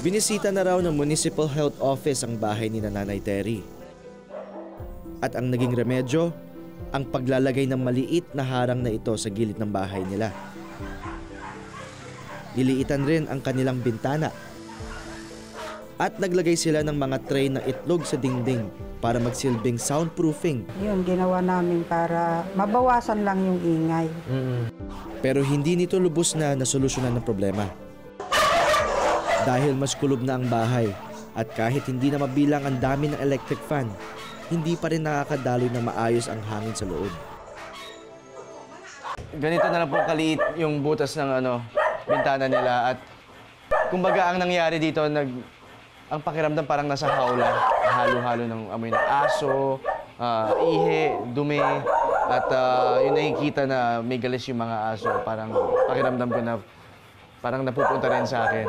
Binisita na raw ng Municipal Health Office ang bahay ni Nanay Terry. At ang naging remedyo, ang paglalagay ng maliit na harang na ito sa gilid ng bahay nila. Niliitan rin ang kanilang bintana. At naglagay sila ng mga tray ng itlog sa dingding para magsilbing soundproofing. Yun, ginawa namin para mabawasan lang yung ingay. Pero hindi nito lubos na nasolusyonan ng problema. Dahil mas kulob na ang bahay at kahit hindi na mabilang ang dami ng electric fan, hindi pa rin nakakadaloy na maayos ang hangin sa loob. Ganito na lang po kaliit yung butas ng bintana nila at kumbaga ang nangyari dito, ang pakiramdam parang nasa hawla, halo-halo ng amoy ng aso, ihe, dumi, at yun nakikita na may galis yung mga aso. Parang pakiramdam ko na parang napupunta rin sa akin.